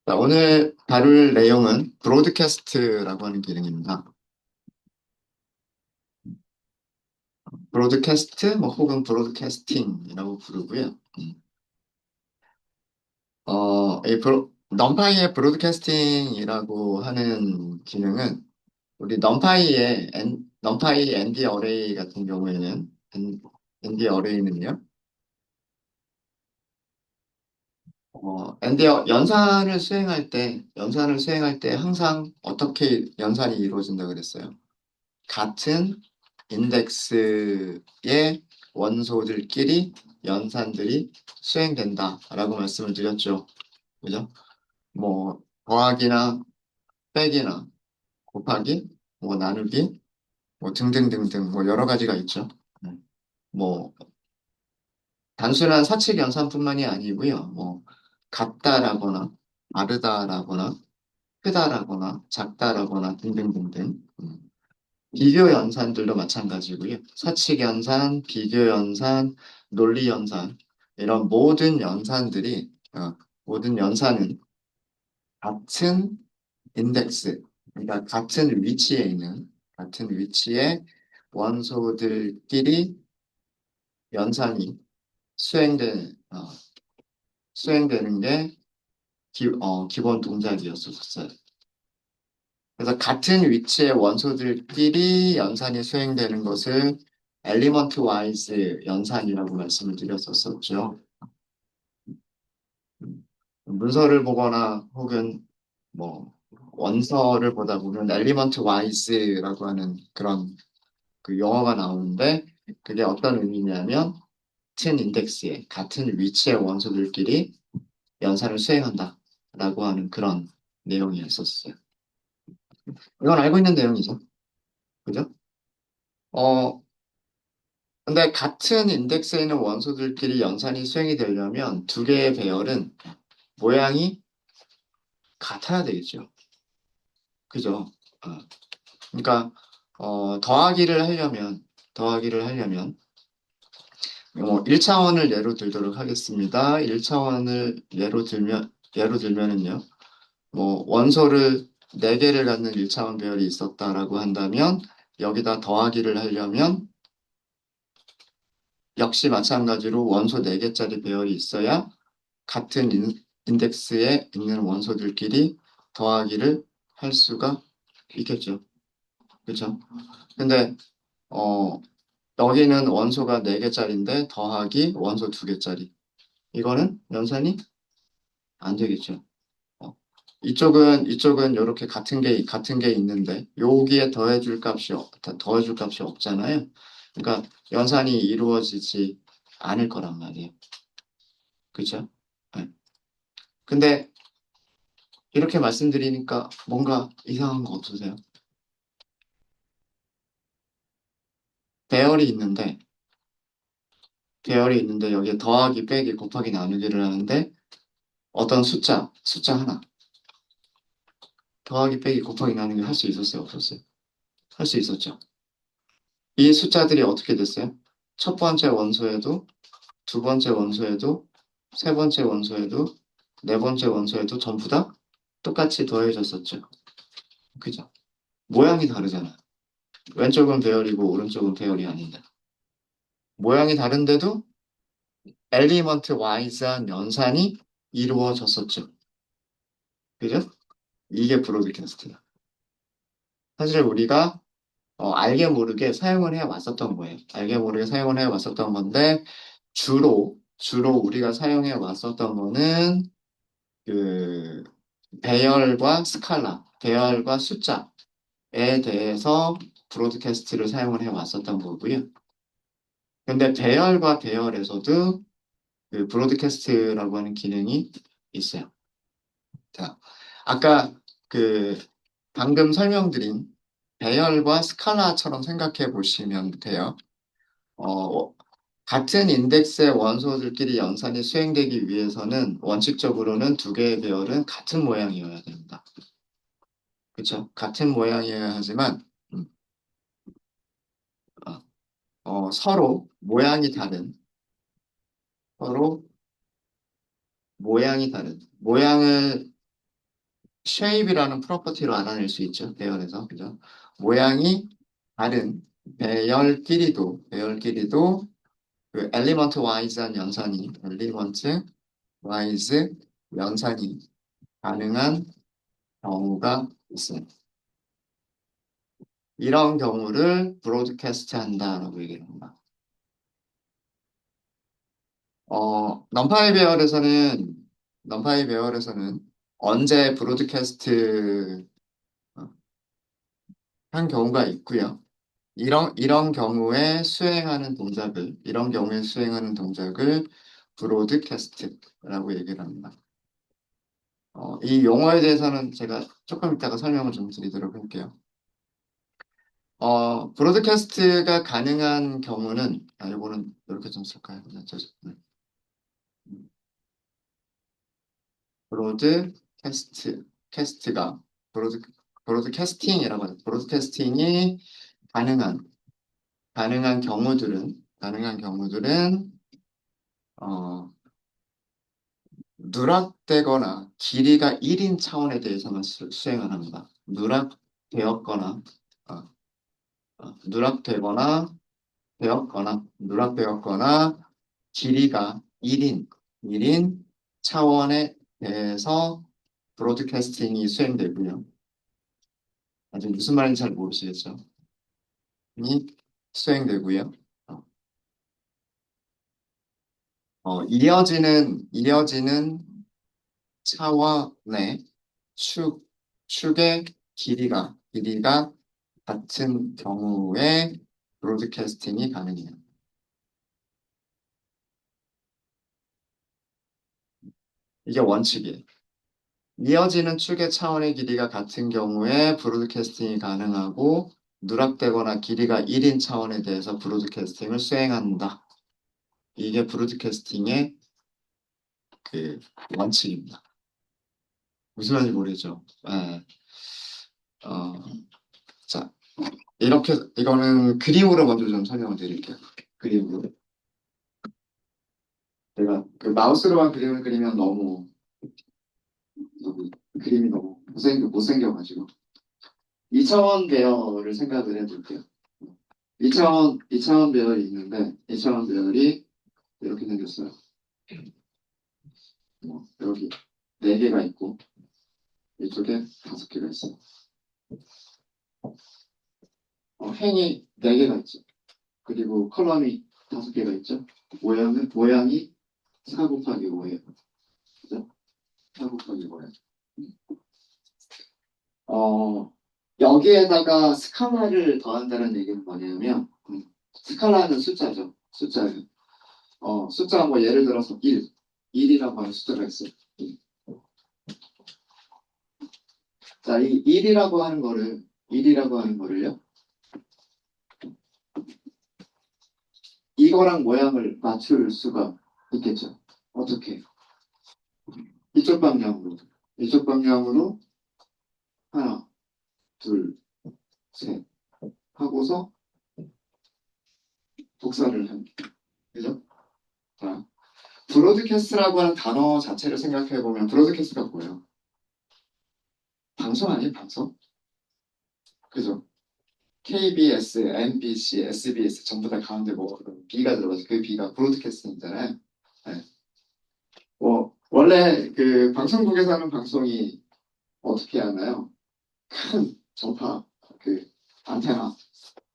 자, 오늘 다룰 내용은 브로드캐스트라고 하는 기능입니다. 브로드캐스트, 뭐 혹은 브로드캐스팅이라고 부르고요. 넘파이의 브로드캐스팅이라고 하는 기능은 우리 넘파이 ND 어레이 같은 경우에는 ND 어레이는요. 연산을 수행할 때 항상 어떻게 연산이 이루어진다 그랬어요? 같은 인덱스의 원소들끼리 연산들이 수행된다라고 말씀을 드렸죠. 그죠? 뭐 더하기나 빼기나 곱하기, 뭐 나누기, 뭐 등등등등 뭐 여러 가지가 있죠. 뭐 단순한 사칙 연산뿐만이 아니고요. 뭐 같다라거나 다르다라거나 크다라거나 작다라거나 등등등등. 비교 연산들도 마찬가지고요. 사칙 연산, 비교 연산, 논리 연산 이런 모든 연산은 같은 인덱스, 그러니까 같은 위치의 원소들끼리 연산이 수행되, 어, 수행되는 게 기본 동작이었었어요. 그래서 같은 위치의 원소들끼리 연산이 수행되는 것을 엘리먼트 와이즈 연산이라고 말씀을 드렸었죠. 문서를 보거나 혹은 뭐 원서를 보다 보면 엘리먼트 와이즈라고 하는 그런 그 용어가 나오는데 그게 어떤 의미냐면 같은 위치의 원소들끼리 연산을 수행한다라고 하는 그런 내용이었었어요. 이건 알고 있는 내용이죠. 그죠? 어, 근데 같은 인덱스에 있는 원소들끼리 연산이 수행이 되려면 두 개의 배열은 모양이 같아야 되겠죠. 그죠? 어, 그러니까 더하기를 하려면 뭐 1차원을 예로 들도록 하겠습니다. 1차원을 예로 들면은요. 뭐 원소를 4개를 갖는 1차원 배열이 있었다라고 한다면 여기다 더하기를 하려면 역시 마찬가지로 원소 4개짜리 배열이 있어야 같은 인덱스에 있는 원소들끼리 더하기를 할 수가 있겠죠. 그렇죠? 근데 어, 여기는 원소가 4개짜리인데 더하기 원소 2개짜리. 이거는 연산이 안 되겠죠. 어, 이쪽은 이렇게 같은 게 있는데 여기에 더해줄 값이 없잖아요. 그러니까 연산이 이루어지지 않을 거란 말이에요. 그렇죠? 네. 근데 이렇게 말씀드리니까 뭔가 이상한 거 없으세요? 배열이 있는데, 배열이 있는데 여기에 더하기, 빼기, 곱하기, 나누기를 하는데 어떤 숫자 하나, 더하기, 빼기, 곱하기, 나누기 할 수 있었어요? 없었어요? 할 수 있었죠. 이 숫자들이 어떻게 됐어요? 첫 번째 원소에도, 두 번째 원소에도, 세 번째 원소에도, 네 번째 원소에도 전부 다 똑같이 더해졌었죠. 그죠? 모양이 다르잖아. 왼쪽은 배열이고 오른쪽은 배열이 아닌데. 모양이 다른데도 엘리먼트 와이즈한 연산이 이루어졌었죠. 그죠? 이게 브로드캐스트다. 사실 우리가 알게 모르게 사용을 해 왔었던 거예요. 알게 모르게 사용을 해 왔었던 건데 주로 우리가 사용해 왔었던 거는 그 배열과 숫자에 대해서 브로드캐스트를 사용을 해 왔었던 거고요. 근데 배열과 배열에서도 그 브로드캐스트라고 하는 기능이 있어요. 자, 아까 그 방금 설명드린 배열과 스칼라처럼 생각해 보시면 돼요. 어, 같은 인덱스의 원소들끼리 연산이 수행되기 위해서는 원칙적으로는 두 개의 배열은 같은 모양이어야 됩니다. 그렇죠? 같은 모양이어야 하지만 어, 서로 서로 모양이 다른 모양을 shape이라는 프로퍼티로 알아낼 수 있죠. 배열에서. 그죠? 모양이 다른 배열끼리도 그 엘리먼트 와이즈한 연산이, 엘리먼트 와이즈 연산이 가능한 경우가 있어요. 이런 경우를 브로드캐스트 한다라고 얘기를 합니다. 넘파이 배열에서는 언제 브로드캐스트 한 경우가 있고요. 이런 경우에 수행하는 동작을 브로드캐스트라고 얘기를 합니다. 이 용어에 대해서는 제가 조금 이따가 설명을 좀 드리도록 할게요. 브로드캐스트가 가능한 경우는, 이거는 이렇게 좀 쓸까요? 네. 캐스트가, 브로드, 브로드캐스팅이라고 하죠. 브로드캐스팅이 가능한, 가능한 경우들은, 어, 누락되거나 길이가 1인 차원에 대해서만 수행을 합니다. 누락되었거나, 어, 누락되었거나, 길이가 1인 차원에 대해서 브로드캐스팅이 수행되고요. 아직 무슨 말인지 잘 모르시겠죠? 이 수행되고요. 어, 이어지는 차원의 축의 길이가 같은 경우에 브로드캐스팅이 가능해요. 이게 원칙이에요. 이어지는 축의 차원의 길이가 같은 경우에 브로드캐스팅이 가능하고 누락되거나 길이가 1인 차원에 대해서 브로드캐스팅을 수행한다. 이게 브로드캐스팅의 그 원칙입니다. 무슨 말인지 모르죠? 네. 어, 자, 이거는 그림으로 먼저 좀 설명을 드릴게요. 그림으로. 제가 그 마우스로만 그림을 그리면 너무 그림이 너무 못생겨가지고 2차원 배열을 생각을 해볼게요. 2차원 배열이 있는데 2차원 배열이 이렇게 생겼어요. 여기 4개가 있고 이쪽에 5개가 있어요. 행이 4개가 있죠. 그리고 컬럼이 5개가 있죠. 모양이 4 곱하기 5예요. 그죠? 4 곱하기 5예요. 여기에다가 스칼라를 더한다는 얘기는 뭐냐면, 스칼라는 숫자죠. 숫자예요. 숫자 뭐 예를 들어서 1이라고 하는 숫자가 있어요. 자, 이 1이라고 하는 거를요. 이거랑 모양을 맞출 수가 있겠죠. 어떻게? 이쪽 방향으로 하나, 둘, 셋 하고서 복사를 합니다. 그죠? 자, 브로드캐스트라고 하는 단어 자체를 생각해 보면 브로드캐스트가 뭐예요? 방송 아니에요, 방송? 그죠? KBS, MBC, SBS 전부 다 가운데 뭐 B가 들어가서 그 B가 브로드캐스팅이잖아요. 네. 원래 그 방송국에서 하는 방송이 어떻게 하나요? 큰 전파, 그 안테나,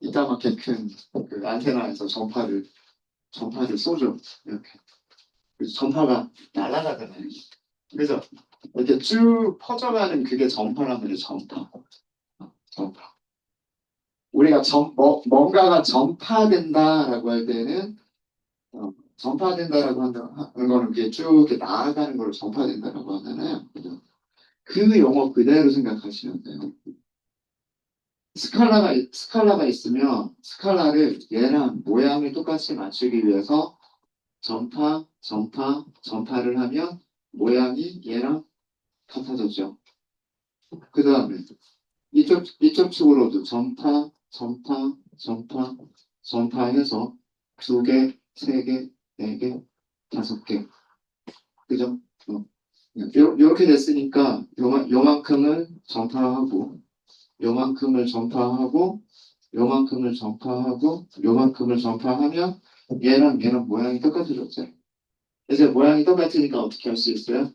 이따만큼 큰 그 안테나에서 전파를 쏘죠. 이렇게. 그래서 전파가 날아가잖아요. 그래서 이렇게 쭉 퍼져가는 그게 전파란 말이에요. 전파. 우리가 뭔가가 전파된다라고 할 때는 전파된다라고 하는 거는 그게 쭉 이렇게 나아가는 걸 전파된다라고 하잖아요. 그죠? 그 용어 그대로 생각하시면 돼요. 스칼라가 있으면 스칼라를 얘랑 모양을 똑같이 맞추기 위해서 전파를 하면 모양이 얘랑 같아졌죠. 그 다음에 이쪽 측으로도 전파해서 2개, 3개, 4개, 5개. 그죠? 요렇게 됐으니까 요만큼을 전파하고 요만큼을 전파하고 요만큼을 전파하고 요만큼을 전파하면 얘랑 모양이 똑같아졌죠. 이제 모양이 똑같으니까 어떻게 할 수 있어요?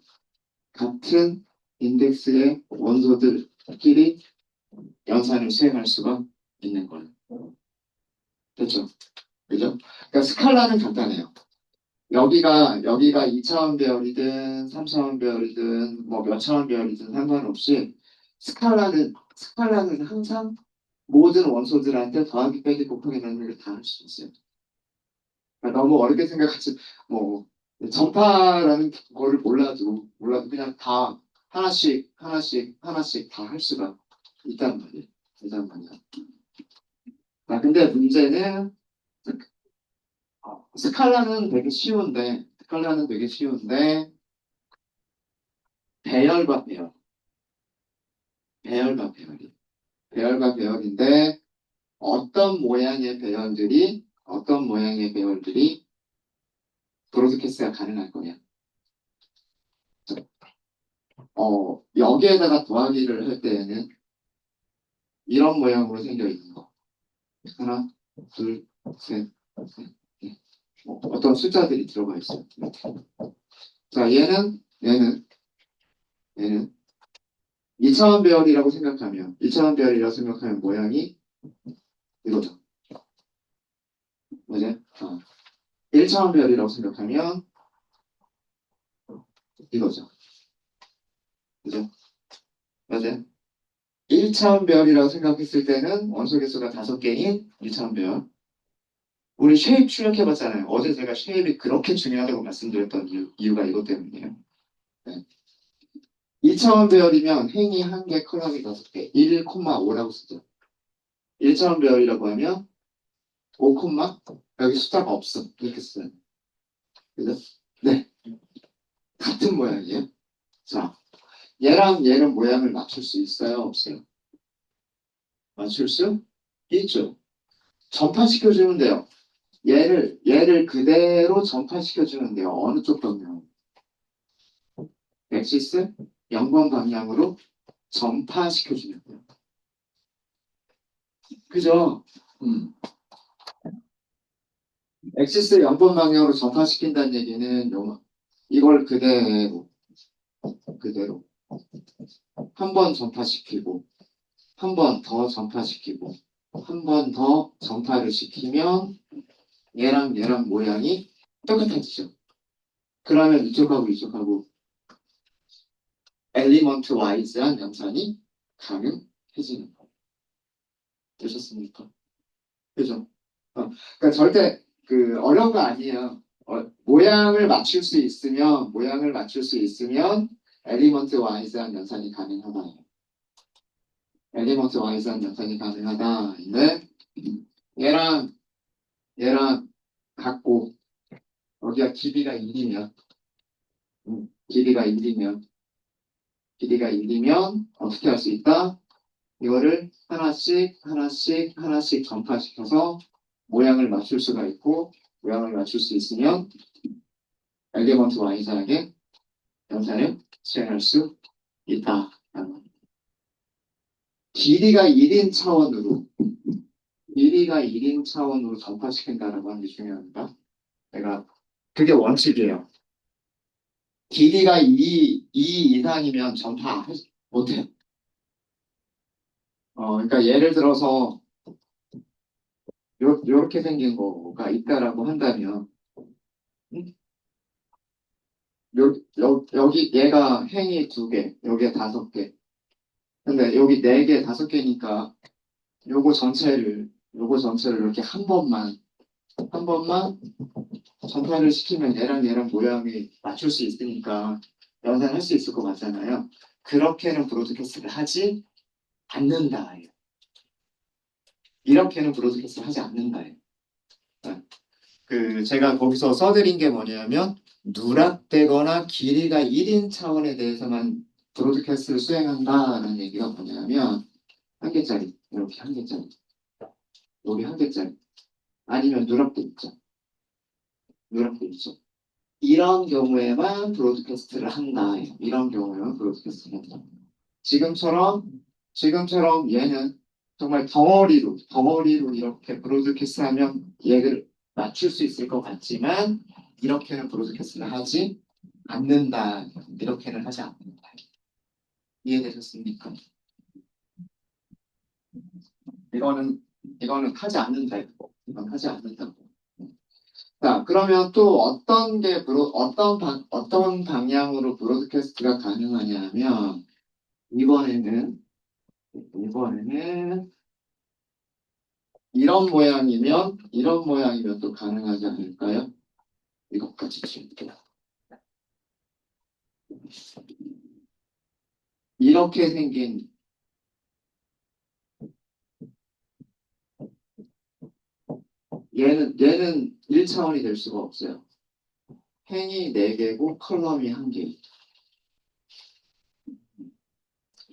같은 인덱스의 원소들끼리 연산을 수행할 수가 있는 거예요. 됐죠? 그죠? 그러니까 스칼라는 간단해요. 여기가 2차원 배열이든 3차원 배열이든 뭐 몇 차원 배열이든 상관없이 스칼라는 항상 모든 원소들한테 더하기 빼기 곱하기 나누기를 다 할 수 있어요. 그러니까 너무 어렵게 생각하지 뭐 전파라는 거를 몰라도 그냥 다 하나씩 다 할 수가 있단 말이에요. 있단 말이야. 근데 문제는 스칼라는 되게 쉬운데 배열과 배열, 배열과 배열이 배열과 배열인데 어떤 모양의 배열들이 브로드캐스트가 가능할 거냐. 여기에다가 더하기를 할 때에는 이런 모양으로 생겨 있는 거. 하나, 둘, 셋, 넷. 어떤 숫자들이 들어가 있어요. 자, 얘는 2차원 배열이라고 생각하면, 2차원 배열이라고 생각하면 모양이 이거죠. 뭐지? 1차원 배열이라고 생각하면 이거죠. 그죠? 맞아요? 1차원 배열이라고 생각했을 때는 원소 개수가 5개인 1차원 배열. 우리 쉐입 출력해봤잖아요. 어제 제가 쉐입이 그렇게 중요하다고 말씀드렸던 이유가 이것 때문이에요. 네. 2차원 배열이면 행이 1개, 컬럼이 5개, 1,5라고 쓰죠. 1차원 배열이라고 하면 5, 여기 숫자가 없어. 이렇게 써요. 그죠? 네. 같은 모양이에요. 자, 얘랑 얘는 모양을 맞출 수 있어요? 없어요? 맞출 수 있죠. 전파시켜주면 돼요. 얘를 그대로 전파시켜주면 돼요. 어느 쪽 방향? 엑시스 0번 방향으로 전파시켜주면 돼요. 그죠? 엑시스 0번 방향으로 전파시킨다는 얘기는 이걸 그대로 한 번 전파시키고 한 번 더 전파시키고 한 번 더 전파를 시키면 얘랑 모양이 똑같아지죠. 그러면 이쪽하고 엘리먼트 와이즈한 연산이 가능해지는 거예요. 되셨습니까? 그죠? 그러니까 절대 어려운 거 아니에요. 모양을 맞출 수 있으면 엘리먼트 와이즈한 연산이 가능하다. 엘리먼트 와이즈한 연산이 가능하다. 근데 얘랑 얘랑 같고 여기가 길이가 1이면 어떻게 할 수 있다? 이거를 하나씩 전파시켜서 모양을 맞출 수가 있고 모양을 맞출 수 있으면 엘리먼트 와이즈하게 연산을 수행할 수 있다. 길이가 1인 차원으로 전파시킨다라고 하는 게 중요합니다. 그게 원칙이에요. 길이가 2 이상이면 전파 못해요. 그러니까 예를 들어서 요렇게 생긴 거가 있다라고 한다면 음? 여기 얘가 행이 2개, 여기에 5개. 근데 여기 4개, 5개니까 요거 전체를 이렇게 한 번만 전파를 시키면 얘랑 모양이 맞출 수 있으니까 연산할 수 있을 것 같잖아요. 그렇게는 브로드캐스트를 하지 않는다예요. 이렇게는 브로드캐스트를 하지 않는다예요. 제가 거기서 써드린 게 뭐냐면 누락되거나 길이가 1인 차원에 대해서만 브로드캐스트를 수행한다라는 얘기가 뭐냐면 한 개짜리, 이렇게 한 개짜리, 여기 한 개짜리, 아니면 누락돼 있죠. 이런 경우에만 브로드캐스트를 한다. 이런 경우에만 브로드캐스트를 한다. 지금처럼 얘는 정말 덩어리로 이렇게 브로드캐스트하면 얘를 맞출 수 있을 것 같지만 이렇게는 브로드캐스트를 하지 않는다. 이렇게는 하지 않는다. 이해되셨습니까? 이거는 이거는 하지 않는다. 이건 하지 않는다. 자, 그러면 또 어떤 방향으로 브로드캐스트가 가능하냐 하면 이번에는 이런 모양이면 또 가능하지 않을까요? 이것까지 지울게요. 이렇게 생긴 얘는 1차원이 될 수가 없어요. 행이 4개고 컬럼이 1개.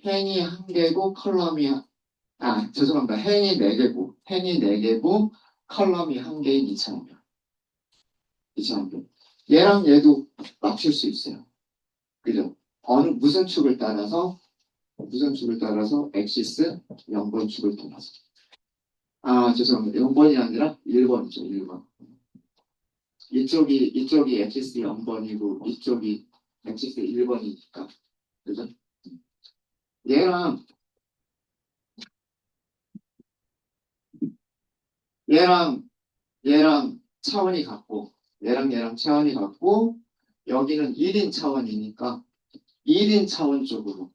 행이 1개고 죄송합니다. 행이 4개고 컬럼이 1개인 2차원이요. 2차원표. 얘랑 얘도 맞출 수 있어요. 그죠? 무슨 축을 따라서 엑시스 0번 축을 따라서. 죄송합니다. 0번이 아니라 1번이죠. 1번. 이쪽이 엑시스 0번이고 이쪽이 엑시스 1번이니까. 그죠? 얘랑 얘랑 얘랑 차원이 같고 얘랑 차원이 같고 여기는 1인 차원이니까 1인 차원 쪽으로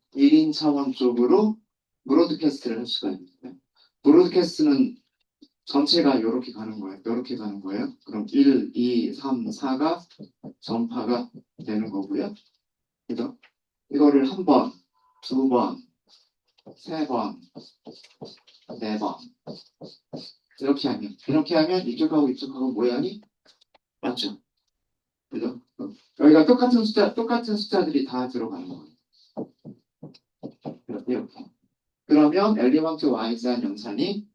브로드캐스트를 할 수가 있는 거예요. 브로드캐스트는 전체가 이렇게 가는 거예요. 이렇게 가는 거예요. 그럼 1, 2, 3, 4가 전파가 되는 거고요. 그죠? 이거를 한 번, 두 번, 세 번, 네 번. 이렇게 하면 이쪽하고 모양이 맞죠? 그죠? 여기가 똑같은 숫자들이 다 들어가는 거예요. 이렇게. 그러면 엘리먼트 와이즈한 연산이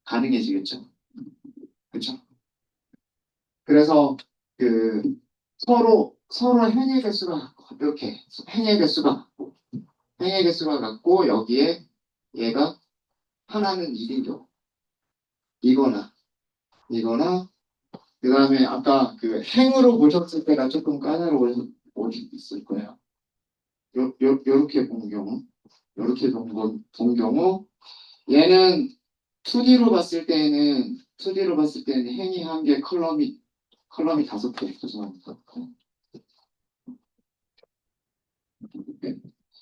가능해지겠죠. 그렇죠? 그래서 그 서로 행의 개수가 같고 여기에 얘가 하나는 1인 경우 이거나 그 다음에 아까 그 행으로 보셨을 때가 조금 까다로우실 있을 거예요. 요렇게 본 경우 얘는 2D로 봤을 때는 행이 1개 컬럼이 5개 죄송합니다.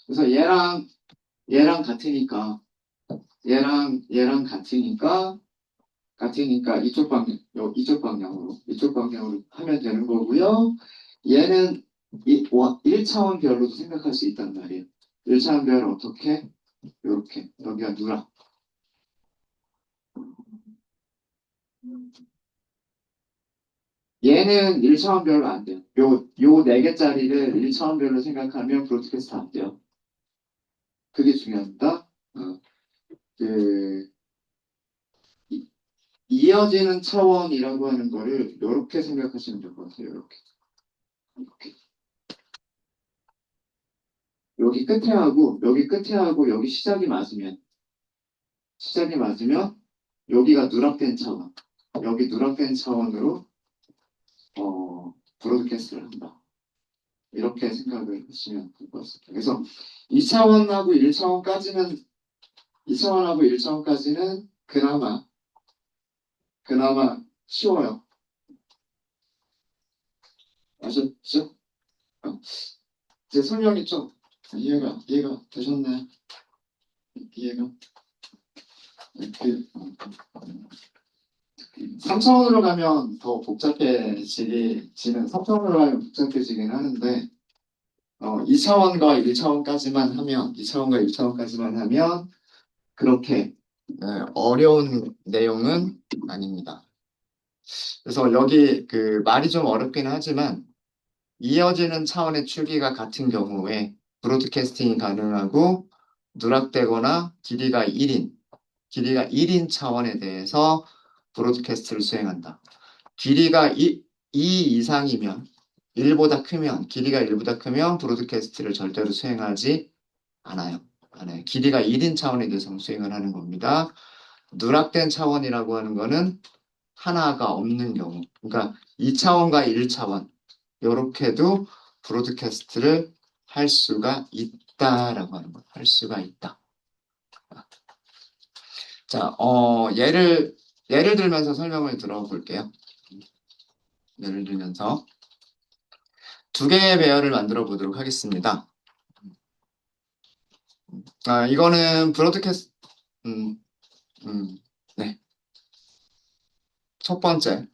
그래서 얘랑 같으니까 이쪽 방향으로 하면 되는 거고요. 얘는 1차원 별로도 생각할 수 있단 말이에요. 1차원 별은 어떻게? 이렇게 여기가 누락. 얘는 1차원 별로 안 돼요. 요 4개짜리를 1차원 별로 생각하면 브로드캐스트 안 돼요. 그게 중요합니다. 그 이- 이어지는 차원이라고 하는 거를 이렇게 생각하시면 될 것 같아요. 이렇게. 여기 시작이 맞으면 여기가 누락된 차원. 여기 누락된 차원으로 브로드캐스트를 한다. 이렇게 생각을 하시면 될 것 같습니다. 그래서 2차원하고 1차원까지는 그나마 쉬워요. 아셨죠? 제 설명이 좀 이해가 되셨나요? 이해가? 그 3차원으로 가면 더 복잡해지긴 하는데 2차원과 1차원까지만 하면 그렇게 어려운 내용은 아닙니다. 그래서 여기 그 말이 좀 어렵긴 하지만 이어지는 차원의 축이가 같은 경우에 브로드캐스팅이 가능하고 누락되거나 길이가 1인 차원에 대해서 브로드캐스트를 수행한다. 길이가 2 이상이면 1보다 크면, 길이가 1보다 크면 브로드캐스트를 절대로 수행하지 않아요. 길이가 1인 차원에 대해서 수행을 하는 겁니다. 누락된 차원이라고 하는 거는 하나가 없는 경우. 그러니까 2차원과 1차원. 요렇게도 브로드캐스트를 할 수가 있다라고 하는 거예요. 할 수가 있다. 자, 예를 들면서 설명을 들어볼게요. 예를 들면서 두 개의 배열을 만들어 보도록 하겠습니다. 이거는 브로드캐스트, 음, 음, 네. 첫 번째,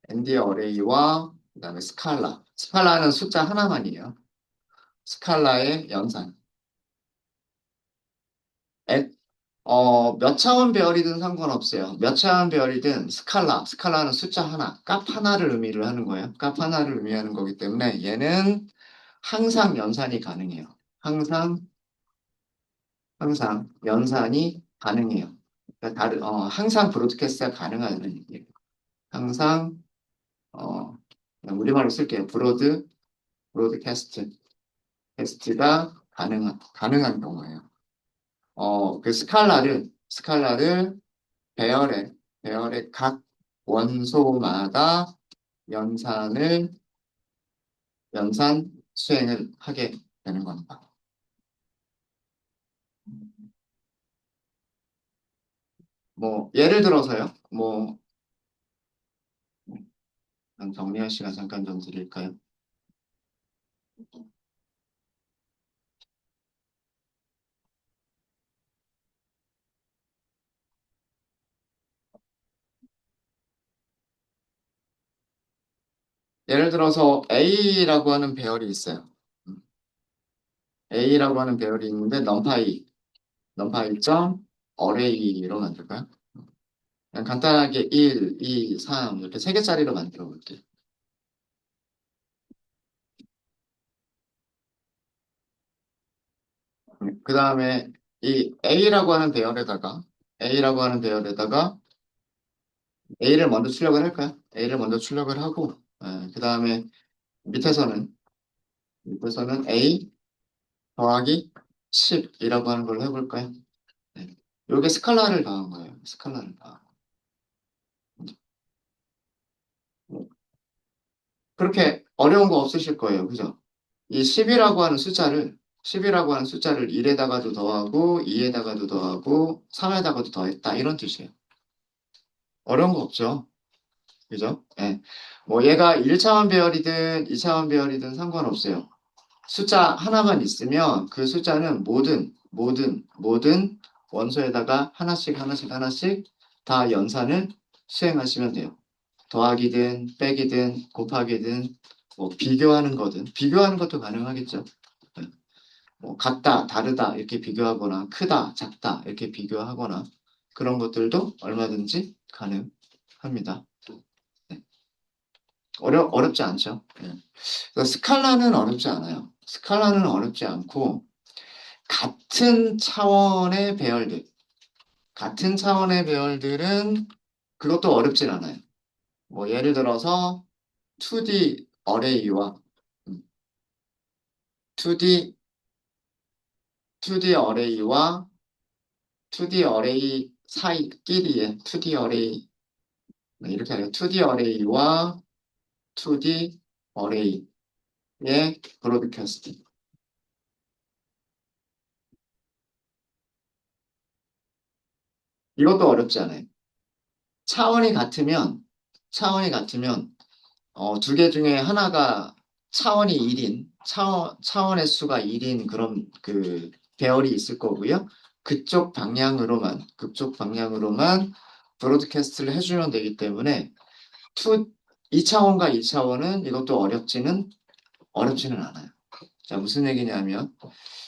ND 어레이와 그다음에 스칼라. 스칼라는 숫자 하나만이에요. 스칼라의 연산. 에- 몇 차원 배열이든 상관없어요. 몇 차원 배열이든 스칼라는 숫자 하나, 값 하나를 의미를 하는 거예요. 값 하나를 의미하는 거기 때문에 얘는 항상 연산이 가능해요. 항상, 항상 연산이 가능해요. 그러니까 항상 브로드캐스트가 가능하다는 얘기예요. 항상, 어, 그냥 우리말로 쓸게요. 브로드캐스트. 캐스트가 가능한 경우예요. 그 스칼라를 배열의 각 원소마다 연산을, 연산 수행을 하게 되는 겁니다. 뭐, 예를 들어서요, 정리할 시간 잠깐 좀 드릴까요? 예를 들어서 A라고 하는 배열이 있어요. 음, A라고 하는 배열이 있는데, 넘파이 점 어레이로 만들까요? 그냥 간단하게 1, 2, 3 이렇게 세 개짜리로 만들어 볼게요. 그 다음에 이 A라고 하는 배열에다가 A를 먼저 출력을 할까요? A를 먼저 출력을 하고, 그 다음에 밑에서는, A 더하기 10이라고 하는 걸로 해볼까요? 네. 요게 스칼라를 더한 거예요. 스칼라를 더한 거. 뭐, 그렇게 어려운 거 없으실 거예요. 그죠? 이 10이라고 하는 숫자를 1에다가도 더하고, 2에다가도 더하고, 3에다가도 더했다. 이런 뜻이에요. 어려운 거 없죠? 그죠? 예. 뭐 얘가 1차원 배열이든 2차원 배열이든 상관없어요. 숫자 하나만 있으면 그 숫자는 모든 원소에다가 하나씩 다 연산을 수행하시면 돼요. 더하기든 빼기든 곱하기든 뭐 비교하는 것도 가능하겠죠. 네. 뭐 같다, 다르다 이렇게 비교하거나 크다, 작다 이렇게 비교하거나 그런 것들도 얼마든지 가능합니다. 네. 어렵지 않죠. 네. 그래서 스칼라는 어렵지 않아요. 스칼라는 어렵지 않고 같은 차원의 배열들, 같은 차원의 배열들은 그것도 어렵진 않아요. 뭐 예를 들어서 2D 어레이와 2D 2D 어레이와 2D 어레이 사이끼리의 2D 어레이 이렇게 하요 2D 어레이와 2D 어레이의 브로드캐스트 이것도 어렵지 않아요. 차원이 같으면 차원이 같으면 두 개 중에 하나가 차원이 1인, 차원의 수가 1인 그런 그 배열이 있을 거고요. 그쪽 방향으로만 브로드캐스트를 해주면 되기 때문에 2차원과 2차원은 이것도 어렵지는 않아요. 자, 무슨 얘기냐면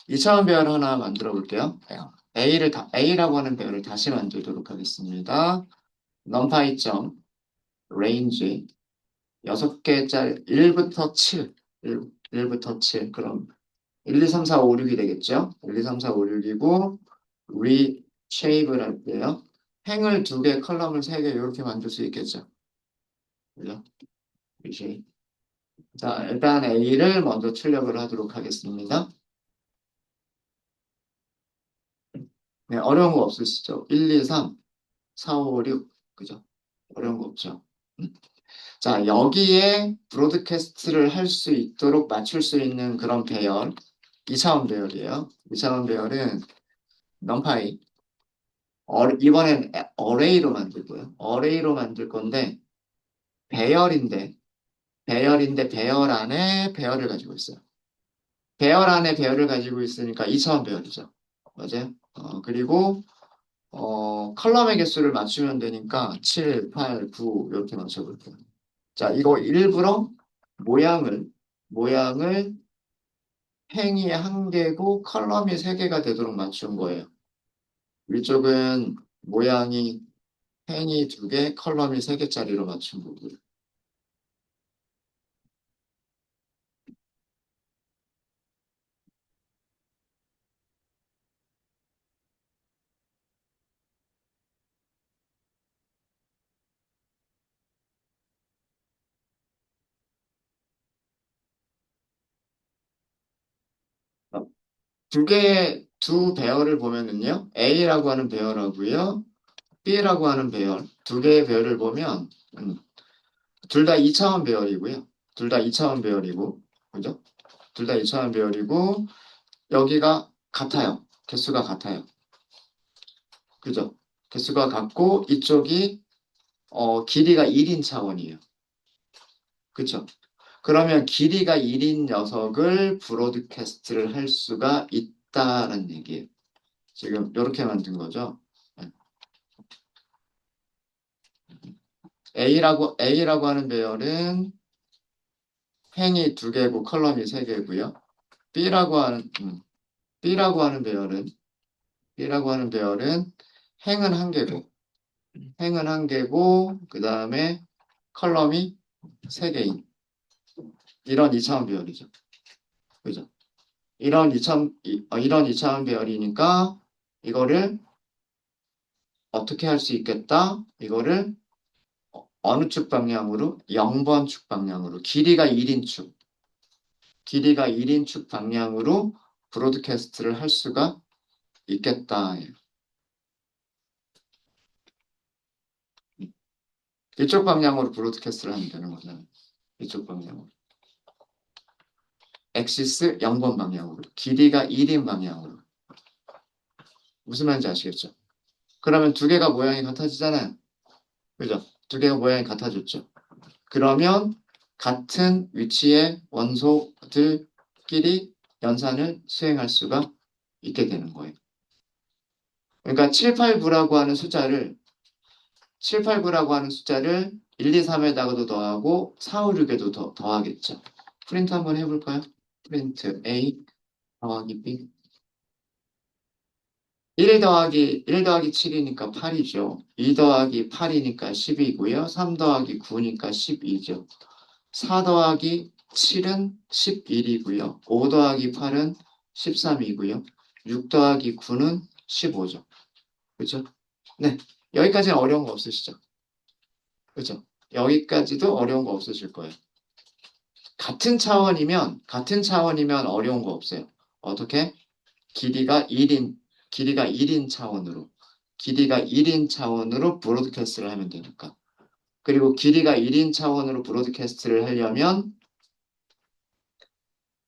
2차원 배열 하나 만들어 볼게요. A라고 하는 배열을 다시 만들도록 하겠습니다. numPy 점 range 6개짜리 1부터 7, 1부터 7. 그럼 1, 2, 3, 4, 5, 6이 되겠죠? 1, 2, 3, 4, 5, 6이고 reshape를 할게요. 행을 두 개, 컬럼을 세 개, 이렇게 만들 수 있겠죠. 그죠? 그치? 자, 일단 A를 먼저 출력을 하도록 하겠습니다. 네, 어려운 거 없으시죠? 1, 2, 3, 4, 5, 6. 그죠? 어려운 거 없죠? 음. 자, 여기에 브로드캐스트를 할 수 있도록 맞출 수 있는 그런 배열, 2차원 배열이에요. 2차원 배열은 numPy, 이번엔 어레이로 만들고요. 어레이로 만들 건데, 배열인데, 배열 안에 배열을 가지고 있어요. 배열 안에 배열을 가지고 있으니까 2차원 배열이죠. 맞아요? 그리고, 컬럼의 개수를 맞추면 되니까 7, 8, 9 이렇게 맞춰볼게요. 자, 이거 일부러 모양을, 모양을 행이 한 개고 컬럼이 세 개가 되도록 맞춘 거예요. 위쪽은 모양이 행이 두 개, 컬럼이 세 개짜리로 맞춘 거고요. 두 배열을 보면은요, A라고 하는 배열하고요, B라고 하는 배열, 두 개의 배열을 보면, 둘 다 2차원 배열이고요. 둘 다 2차원 배열이고, 그죠? 둘 다 2차원 배열이고, 여기가 같아요. 개수가 같아요. 그죠? 개수가 같고, 이쪽이, 길이가 1인 차원이에요. 그쵸? 그러면 길이가 1인 녀석을 브로드캐스트를 할 수가 있다는 얘기예요. 지금 이렇게 만든 거죠. 네. A라고 하는 배열은 행이 두 개고 컬럼이 세 개고요. B라고 하는, B라고 하는 배열은, B라고 하는 배열은 행은 한 개고, 행은 한 개고, 그 다음에 컬럼이 세 개인, 이런 2차원 배열이죠. 그죠? 이런 2차원 배열이니까, 이거를 어떻게 할 수 있겠다? 이거를 어느 축 방향으로? 0번 축 방향으로. 길이가 1인 축 방향으로 브로드캐스트를 할 수가 있겠다. 이쪽 방향으로 브로드캐스트를 하면 되는 거잖아요. 이쪽 방향으로. 엑시스 0번 방향으로. 길이가 1인 방향으로. 무슨 말인지 아시겠죠? 그러면 두 개가 모양이 같아지잖아요. 그죠? 두 개가 모양이 같아졌죠. 그러면 같은 위치의 원소들끼리 연산을 수행할 수가 있게 되는 거예요. 그러니까 7, 8, 9라고 하는 숫자를 7, 8, 9라고 하는 숫자를 1, 2, 3에다가도 더하고 4, 5, 6에도 더하겠죠. 프린트 한번 해볼까요? 프린트 A 더하기 B 1 더하기 7이니까 8이죠. 2 더하기 8이니까 10이고요. 3 더하기 9니까 12죠. 4 더하기 7은 11이고요. 5 더하기 8은 13이고요. 6 더하기 9는 15죠. 그죠? 네. 여기까지는 어려운 거 없으시죠? 그죠? 여기까지도 어려운 거 없으실 거예요. 같은 차원이면 어려운 거 없어요. 어떻게? 길이가 1인, 길이가 1인 차원으로, 길이가 1인 차원으로 브로드캐스트를 하면 되니까. 그리고 길이가 1인 차원으로 브로드캐스트를 하려면,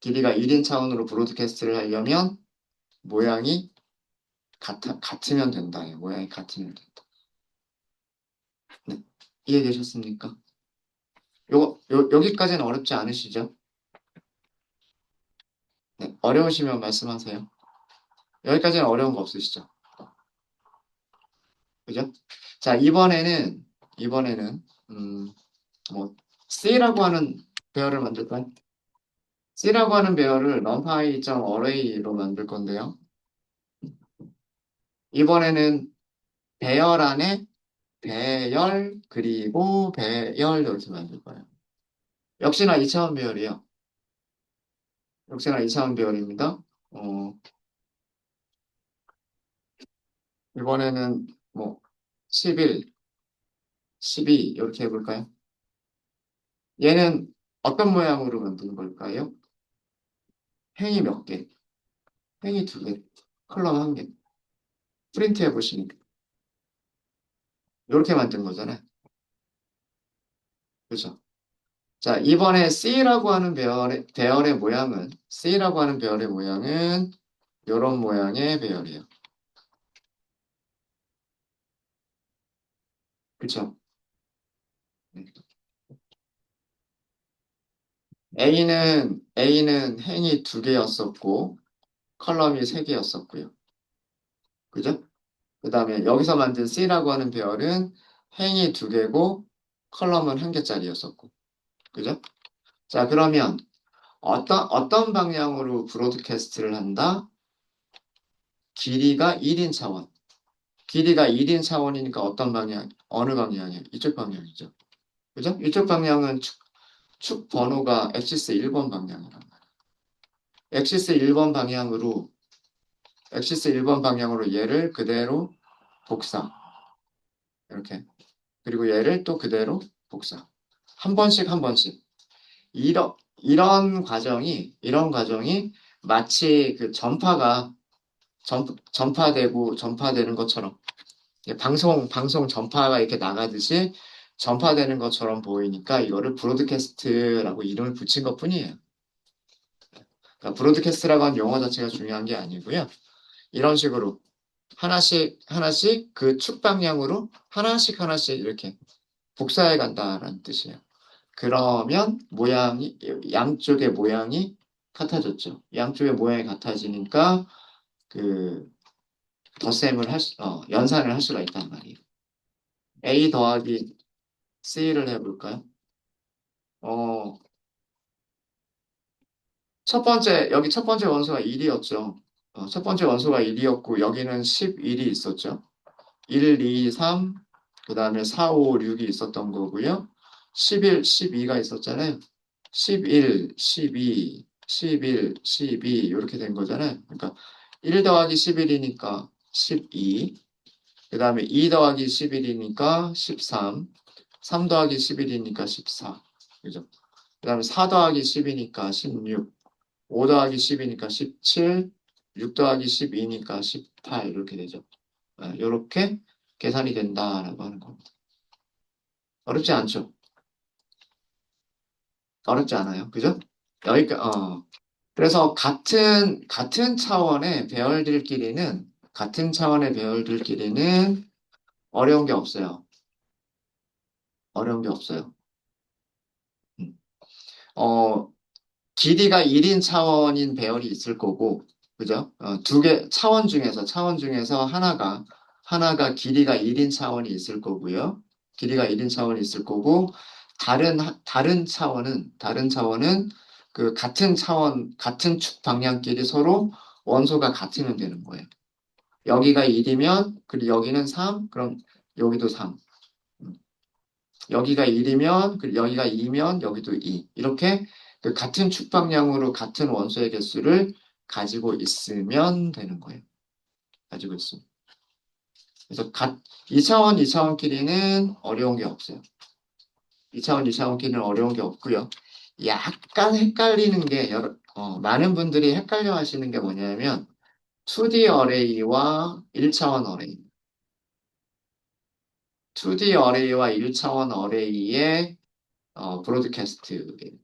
길이가 1인 차원으로 브로드캐스트를 하려면, 모양이 같으면 된다. 모양이 같으면 된다. 네. 이해되셨습니까? 여기까지는 어렵지 않으시죠? 네. 어려우시면 말씀하세요. 여기까지는 어려운 거 없으시죠? 그죠? 자, 이번에는, 뭐, C라고 하는 배열을 만들까요? C라고 하는 배열을 numpy.array로 만들 건데요. 이번에는 배열 안에 배열, 그리고 배열 이렇게 만들 거예요. 역시나 2차원 배열이에요. 역시나 2차원 배열입니다. 어, 이번에는 뭐, 11, 12 이렇게 해볼까요? 얘는 어떤 모양으로 만드는 걸까요? 행이 몇 개? 행이 두 개, 컬럼 한 개. 프린트 해보시니까 이렇게 만든 거잖아요. 그죠? 자, 이번에 C라고 하는 배열의 모양은 C라고 하는 배열의 모양은 이런 모양의 배열이에요. 그쵸? A는 행이 두 개였었고 컬럼이 세 개였었고요. 그죠? 그 다음에 여기서 만든 C라고 하는 배열은 행이 두 개고 컬럼은 한 개짜리였었고. 그죠? 자, 그러면 어떤 방향으로 브로드캐스트를 한다? 길이가 1인 차원. 길이가 1인 차원이니까 어떤 방향? 어느 방향이에요? 이쪽 방향이죠. 그죠? 이쪽 방향은 축 번호가 엑시스 1번 방향이란 말이에요. 엑시스 1번 방향으로, 엑시스 1번 방향으로 얘를 그대로 복사. 이렇게. 그리고 얘를 또 그대로 복사. 한 번씩 한 번씩. 이런 과정이 마치 그 전파되는 것처럼, 방송 전파가 이렇게 나가듯이 전파되는 것처럼 보이니까 이거를 브로드캐스트라고 이름을 붙인 것 뿐이에요. 그러니까 브로드캐스트라고 하는 용어 자체가 중요한 게 아니고요. 이런 식으로 하나씩 하나씩 그 축 방향으로 하나씩 이렇게 복사해 간다라는 뜻이에요. 그러면 양쪽의 모양이 같아졌죠. 양쪽의 모양이 같아지니까 그 연산을 할 수가 있단 말이에요. A 더하기 C를 해볼까요? 어, 여기 첫 번째 원소가 1이었죠. 첫 번째 원소가 1이었고, 여기는 11이 있었죠. 1, 2, 3, 그 다음에 4, 5, 6이 있었던 거고요. 11, 12가 있었잖아요. 11, 12, 11, 12 이렇게 된 거잖아요. 그러니까 1 더하기 11이니까 12, 그 다음에 2 더하기 11이니까 13, 3 더하기 11이니까 14, 그죠? 그 다음에 4 더하기 10이니까 16, 5 더하기 10이니까 17, 6 더하기 12니까 18 이렇게 되죠. 이렇게 계산이 된다라고 하는 겁니다. 어렵지 않죠? 어렵지 않아요. 그죠? 여기까 그래서 같은 차원의 배열들끼리는 어려운 게 없어요. 어려운 게 없어요. 음. 어, 길이가 1인 차원인 배열이 있을 거고, 그죠? 두 개, 차원 중에서 하나가 길이가 1인 차원이 있을 거고요. 길이가 1인 차원이 있을 거고, 다른 차원은 그 같은 축 방향끼리 서로 원소가 같으면 되는 거예요. 여기가 1이면, 그리고 여기는 3, 그럼 여기도 3. 여기가 1이면, 그리고 여기가 2면 여기도 2. 이렇게 그 같은 축 방향으로 같은 원소의 개수를 가지고 있으면 되는 거예요. 가지고 있으면. 그래서 2차원, 2차원끼리는 어려운 게 없어요. 2차원, 2차원끼리는 어려운 게 없고요. 약간 헷갈리는 게, 많은 분들이 헷갈려 하시는 게 뭐냐면, 2D 어레이와 1차원 어레이. 2D 어레이와 1차원 어레이의 브로드캐스트.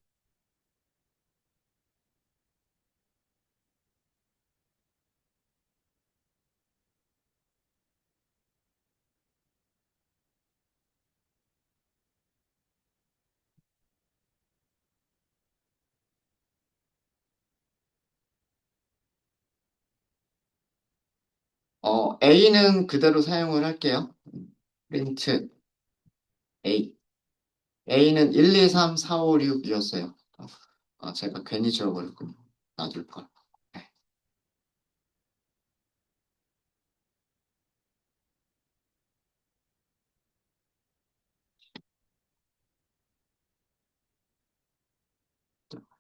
A는 그대로 사용을 할게요. 프린트 A. A는 1, 2, 3, 4, 5, 6이었어요. 제가 괜히 지워버렸군요. 놔둘 걸. 네.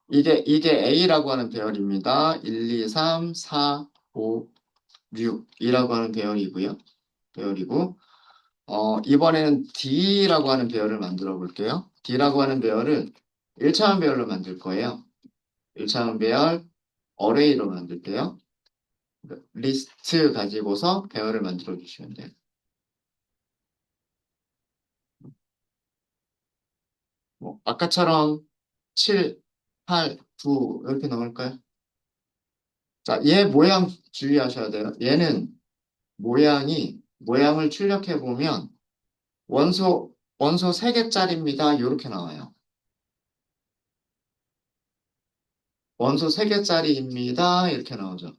이게 A라고 하는 배열입니다. 1, 2, 3, 4, 5, 6이라고 하는 배열이고요. 배열이고, 이번에는 D라고 하는 배열을 만들어 볼게요. D라고 하는 배열을 1차원 배열로 만들 거예요. 1차원 배열 어레이로 만들게요. 리스트 가지고서 배열을 만들어 주시면 돼요. 뭐 아까처럼 7, 8, 9 이렇게 넣을까요? 자, 얘 모양 주의하셔야 돼요. 얘는 모양을 출력해 보면 원소 3개짜리입니다. 이렇게 나와요. 원소 3개짜리입니다. 이렇게 나오죠.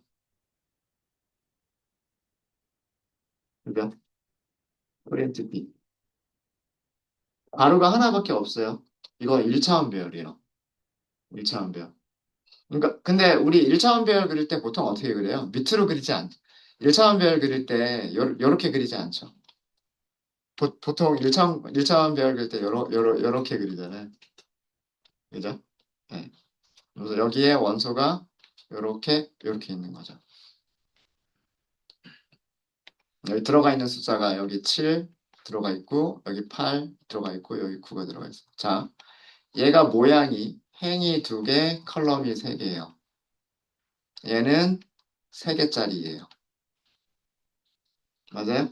그죠? 프린트 B. 가루가 하나밖에 없어요. 이거 1차원 배열이에요. 1차원 배열. 그러니까 근데 우리 1차원 배열 그릴 때 보통 어떻게 그려요? 밑으로 그리지 않 1차원 배열 그릴 때 요렇게 그리지 않죠. 보통 1차원 배열 그릴 때 요렇게 그리잖아요. 그죠? 네. 그래서 여기에 원소가 요렇게 있는 거죠. 여기 들어가 있는 숫자가 여기 7 들어가 있고 여기 8 들어가 있고 여기 9가 들어가 있어요. 자, 얘가 모양이 행이 2개, 컬럼이 3개예요. 얘는 3개짜리예요. 맞아요?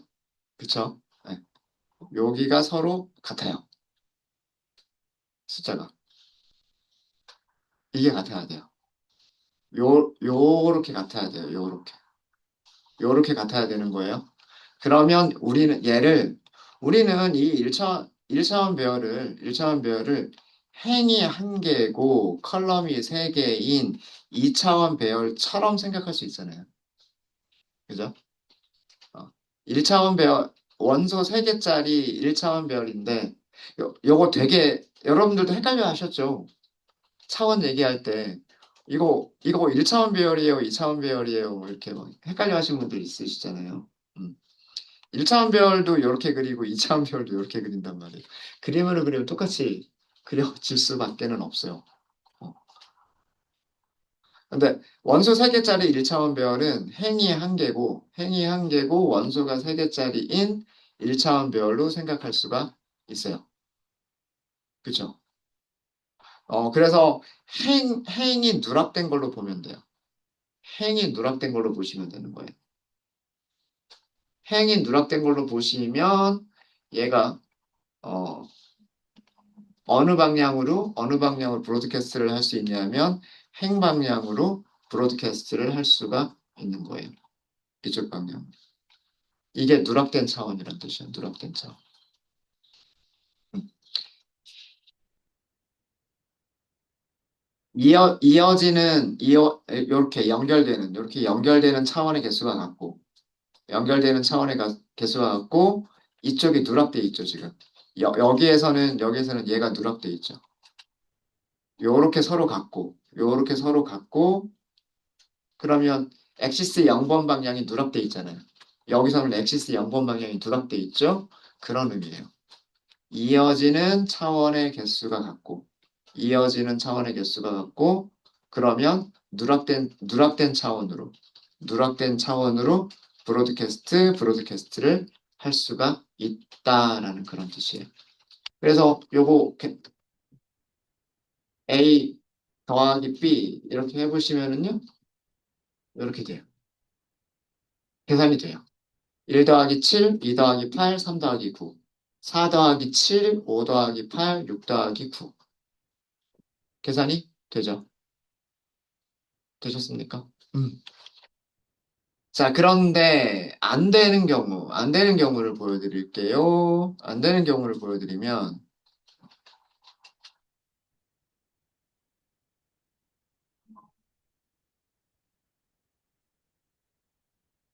그쵸? 네. 여기가 서로 같아요. 숫자가. 이게 같아야 돼요. 요렇게 같아야 돼요. 요렇게 같아야 되는 거예요. 그러면 우리는 이 1차원 배열을 행이 1개고 컬럼이 3개인 2차원 배열처럼 생각할 수 있잖아요. 그죠? 어. 1차원 배열, 원소 3개짜리 1차원 배열인데, 요거 되게, 여러분들도 헷갈려 하셨죠? 차원 얘기할 때, 이거 1차원 배열이에요, 2차원 배열이에요, 뭐 이렇게 막 헷갈려 하시는 분들 있으시잖아요. 음. 1차원 배열도 이렇게 그리고 2차원 배열도 이렇게 그린단 말이에요. 그림으로 그리면 똑같이 그려질 수밖에는 없어요. 어. 근데 원소 3개짜리 1차원 배열은 행이 한 개고 원소가 3개짜리인 1차원 배열로 생각할 수가 있어요. 그쵸? 그래서 행이 누락된 걸로 보면 돼요. 행이 누락된 걸로 보시면 되는 거예요. 행이 누락된 걸로 보시면 얘가 어, 어느 방향으로 브로드캐스트를 할 수 있냐면 행 방향으로 브로드캐스트를 할 수가 있는 거예요. 이쪽 방향. 이게 누락된 차원이란 뜻이에요. 누락된 차원. 음. 이렇게 연결되는 차원의 개수가 같고, 개수가 같고, 이쪽이 누락돼 있죠, 지금. 여기에서는 얘가 누락돼 있죠. 요렇게 서로 같고, 그러면 엑시스 0번 방향이 누락돼 있잖아요. 여기서는 엑시스 0번 방향이 누락돼 있죠? 그런 의미예요. 이어지는 차원의 개수가 같고, 그러면 누락된 차원으로 브로드캐스트를 할 수가 있다라는 그런 뜻이에요. 그래서 요거 A 더하기 B 이렇게 해보시면은요, 이렇게 돼요. 계산이 돼요. 1 더하기 7, 2 더하기 8, 3 더하기 9, 4 더하기 7, 5 더하기 8, 6 더하기 9. 계산이 되죠? 되셨습니까? 자, 그런데 안 되는 경우를 보여드릴게요. 안 되는 경우를 보여드리면,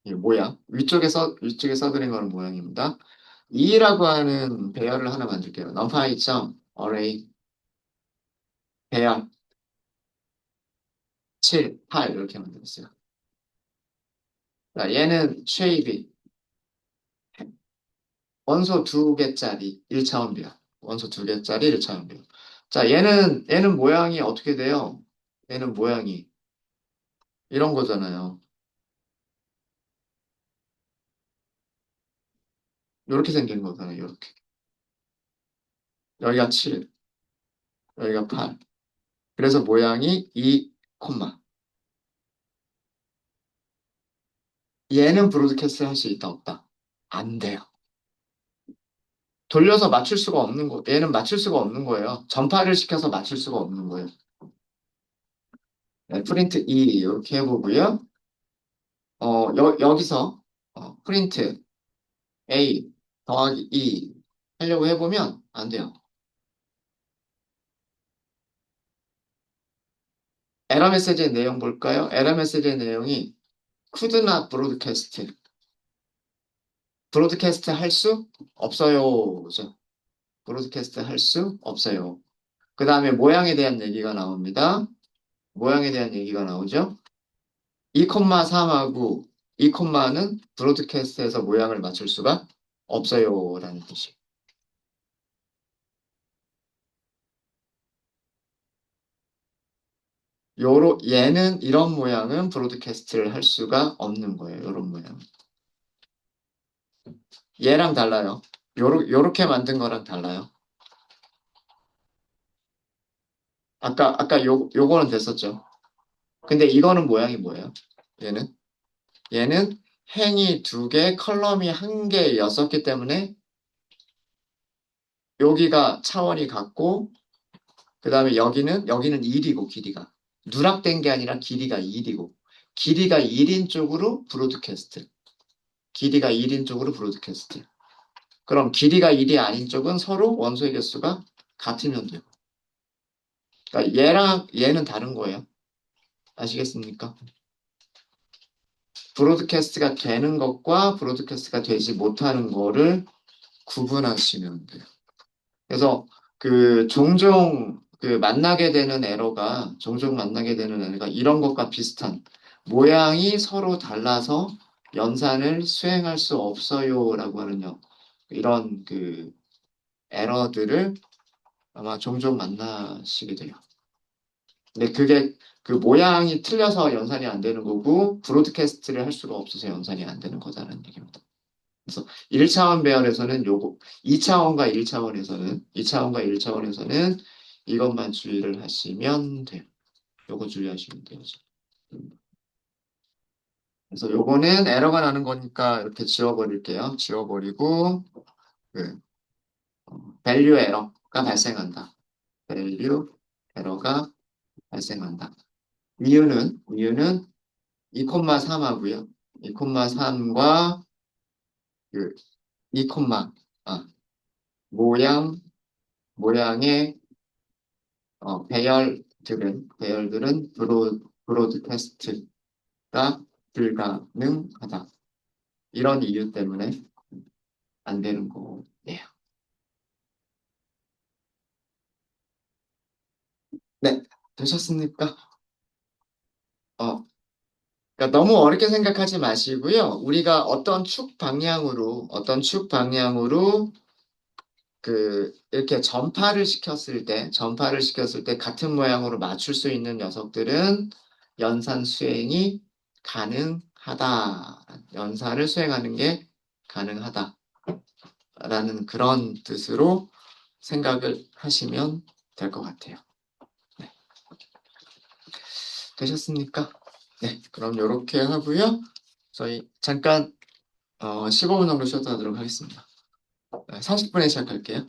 이 모양, 위쪽에 써드린 거는 모양입니다. 2라고 하는 배열을 하나 만들게요. numPy array 배열 7, 8 이렇게 만들었어요. 자, 얘는 쉐입이 원소 2개짜리 1차원 배열. 원소 2개짜리 1차원 배열. 자, 얘는 모양이 어떻게 돼요? 얘는 모양이 이런 거잖아요. 이렇게 생긴 거잖아요. 이렇게. 여기가 7, 여기가 8. 그래서 모양이 2, 콤마. 얘는 브로드캐스트 할 수 있다, 없다? 안 돼요. 돌려서 맞출 수가 없는 거, 얘는 맞출 수가 없는 거예요. 전파를 시켜서 맞출 수가 없는 거예요. 네, 프린트 2 이렇게 해보고요. 여기서 프린트 A 더하기 2 하려고 해보면 안 돼요. 에러 메시지의 내용 볼까요? 에러 메시지의 내용이 could not broadcast. 브로드캐스트 할 수 없어요. 그죠? 브로드캐스트 할 수 없어요. 그 다음에 모양에 대한 얘기가 나옵니다. 모양에 대한 얘기가 나오죠. 2,3하고 2,는 브로드캐스트에서 모양을 맞출 수가 없어요. 라는 뜻이에요. 얘는 이런 모양은 브로드캐스트를 할 수가 없는 거예요. 이런 모양. 얘랑 달라요. 요렇게 만든 거랑 달라요. 아까 요거는 됐었죠. 근데 이거는 모양이 뭐예요? 얘는? 얘는 행이 2개, 컬럼이 1개였었기 때문에 여기가 차원이 같고, 그 다음에 여기는 1이고, 길이가. 누락된 게 아니라 길이가 1이고, 길이가 1인 쪽으로 브로드캐스트. 길이가 1인 쪽으로 브로드캐스트. 그럼 길이가 1이 아닌 쪽은 서로 원소의 개수가 같으면 돼요. 그러니까 얘랑 얘는 다른 거예요. 아시겠습니까? 브로드캐스트가 되는 것과 브로드캐스트가 되지 못하는 거를 구분하시면 돼요. 그래서 종종 만나게 되는 에러가 이런 것과 비슷한 모양이 서로 달라서 연산을 수행할 수 없어요라고 하는 이런 에러들을 아마 종종 만나시게 돼요. 근데 그게 그 모양이 틀려서 연산이 안 되는 거고 브로드캐스트를 할 수가 없어서 연산이 안 되는 거다라는 얘기입니다. 그래서 1차원 배열에서는 요거, 2차원과 1차원에서는 이것만 주의를 하시면 돼요. 요거 주의하시면 돼요. 그래서 요거는 에러가 나는 거니까 이렇게 지워버릴게요. 지워버리고, 그, value 에러가 발생한다. value 에러가 발생한다. 이유는 2,3하고요. 2,3과 그 2, 모양, 모양의 배열들은 브로드캐스트가 불가능하다. 이런 이유 때문에 안 되는 거예요. 네, 되셨습니까? 어, 그러니까 너무 어렵게 생각하지 마시고요. 우리가 어떤 축 방향으로 이렇게 전파를 시켰을 때 같은 모양으로 맞출 수 있는 녀석들은 연산 수행이 가능하다. 연산을 수행하는 게 가능하다라는 그런 뜻으로 생각을 하시면 될 것 같아요. 네. 되셨습니까? 네, 그럼 이렇게 하고요. 저희 잠깐 15분 정도 쉬었다 하도록 하겠습니다. 30분에 시작할게요.